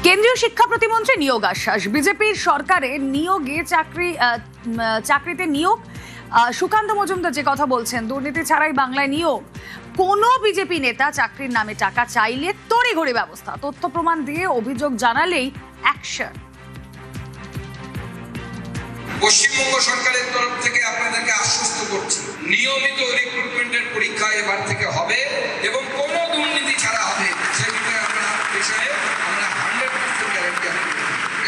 কেন্দ্রীয় শিক্ষা প্রতিমন্ত্রী নিয়োগ আশ্বাস। বিজেপির সরকারের নিয়োগে চাকরিতে নিয়োগ। সুকান্ত মজুমদার যে কথা বলছেন, দুর্নীতি ছাড়াই বাংলায় নিয়োগ। কোন বিজেপি নেতা চাকরির নামে টাকা চাইলে তড়িঘড়ি ব্যবস্থা, তথ্য প্রমাণ দিয়ে অভিযোগ জানালেই অ্যাকশন। পশ্চিমবঙ্গ সরকারের তরফ থেকে আপনাদেরকে আশ্বস্ত করছি, নিয়মিত রিক্রুটমেন্টের পরীক্ষা এবার থেকে হবে এবং কোনো দুর্নীতি ছাড়া হবে। সেই বিষয়ে আমরা 100% গ্যারান্টি আছি।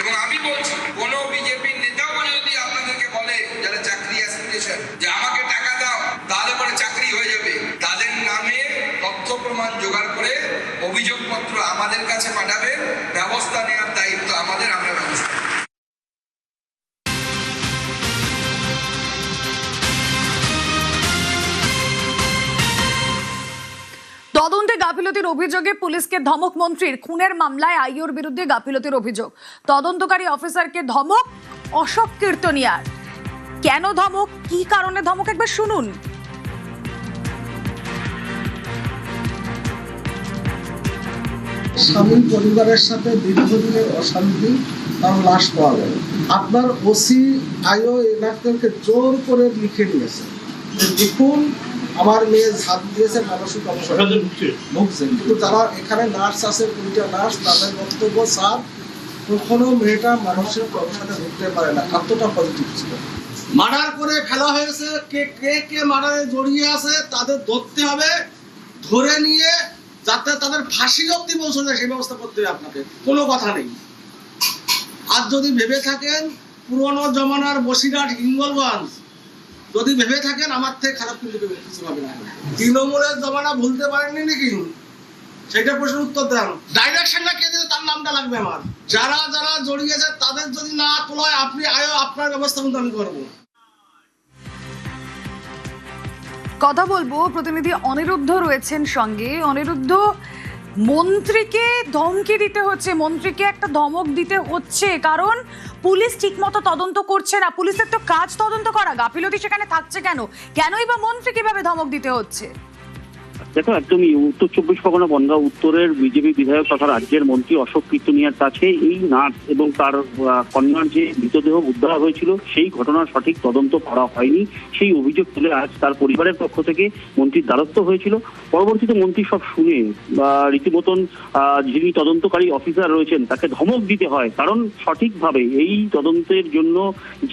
এবং আমি বলছি, কোনো বিজেপির নেতাও যদি আপনাদেরকে বলে যারা চাকরি অ্যাসপিরেশন যে আমাকে টাকা দাও তাহলে পরে চাকরি হয়ে যাবে, তাদের নামে তথ্য প্রমাণ জোগাড় করে অভিযোগপত্র আমাদের কাছে পাঠাবেন। ব্যবস্থা নেওয়ার দায়িত্ব আমাদের, আমরা ব্যবস্থা। তদন্তে গাফিলতির অভিযোগে পুলিশকে ধমক। মন্ত্রীর খুনের মামলায় আইওর বিরুদ্ধে গাফিলতির অভিযোগ। তদন্তকারী অফিসারকে ধমক অশোক কীর্তনিয়ার। কেন ধমক, কি কারণে ধমক, একবার শুনুন। স্বামীর পরিবারের সাথে দীর্ঘদিনের অশান্তি, তার লাশ পাওয়া গেল। আপনার ওসি আইও এনাদেরকে জোর করে লিখে নিয়েছে, দেখুন আমার মেয়ে ঝাঁপ দিয়েছে, মানসিক অবসাদ ভুগছেন। কিন্তু যারা এখানে নার্স আছে, 2টা নার্স, তাদের বক্তব্য স্যার কখনো মেয়েটা মানসিক অবসাদে ভুগতে পারে না, এতটা পজিটিভ ছিল। মার্ডার করে ফেলা হয়েছে, কে মার্ডারে জড়িয়ে আছে তাদের ধরতে হবে, ধরে নিয়ে যাতে তাদের ফাঁসি অব্দি পৌঁছে যায় সেই ব্যবস্থা করতে হবে আপনাকে, কোনো কথা নেই। আর যদি ভেবে থাকেন পুরনো জমানার বসিরহাট হিঙ্গলগঞ্জ যদি ভেবে থাকেন, আমার থেকে খারাপ কিন্তু কিছু হবে না। তৃণমূলের জমানা ভুলতে পারেননি নাকি, সেটা প্রশ্নের উত্তর দেন। ডাইরেকশনটা কে দিতে তার নামটা লাগবে আমার। যারা যারা জড়িয়েছে তাদের যদি না তোলায় আপনি আয়ো, আপনার ব্যবস্থা কিন্তু আমি করবো। কথা বলবো, প্রতিনিধি অনিরুদ্ধ রয়েছেন সঙ্গে। অনিরুদ্ধ, মন্ত্রীকে ধমকি দিতে হচ্ছে, মন্ত্রীকে একটা ধমক দিতে হচ্ছে, কারণ পুলিশ ঠিকমতো তদন্ত করছে না। পুলিশের তো কাজ তদন্ত করা, গাফিলতি সেখানে থাকছে কেনই বা মন্ত্রী কিভাবে ধমক দিতে হচ্ছে? দেখো, একদমই উত্তর 24 পরগনা বনগাঁ উত্তরের বিজেপি বিধায়ক তথা রাজ্যের মন্ত্রী অশোক কীর্তনিয়ার কাছে এই নার্স এবং তার কন্যার যে মৃতদেহ উদ্ধার হয়েছিল সেই ঘটনার সঠিক তদন্ত করা হয়নি, সেই অভিযোগ তুলে আজ তার পরিবারের পক্ষ থেকে মন্ত্রীর দ্বারস্থ হয়েছিল। পরবর্তীতে মন্ত্রী সব শুনে রীতিমতন যিনি তদন্তকারী অফিসার রয়েছেন তাকে ধমক দিতে হয়, কারণ সঠিকভাবে এই তদন্তের জন্য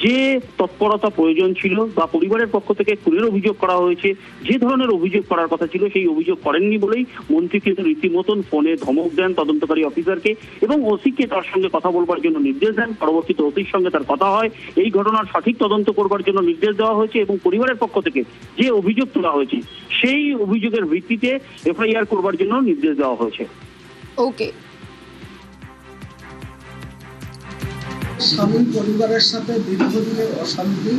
যে তৎপরতা প্রয়োজন ছিল বা পরিবারের পক্ষ থেকে খুনের অভিযোগ করা হয়েছে, যে ধরনের অভিযোগ করার কথা ছিল সেই অভিযোগ করেননি বলেই মন্ত্রী কিন্তু রীতিমতন ফোনে ধমক দেন তদন্তকারী অফিসারকে এবং ওসিকে তার সঙ্গে কথা বলবার জন্য নির্দেশ দেন। পরবর্তীতে ওসির সঙ্গে তার কথা হয়, এই ঘটনার সঠিক তদন্ত করবার জন্য নির্দেশ দেওয়া হয়েছে এবং পরিবারের পক্ষ থেকে যে অভিযোগ তোলা হয়েছে সেই অভিযোগের ভিত্তিতে এফআইআর করবার জন্য নির্দেশ দেওয়া হয়েছে। ওকে। স্বামীর পরিবারের সাথে দীর্ঘদিনের অশান্তি,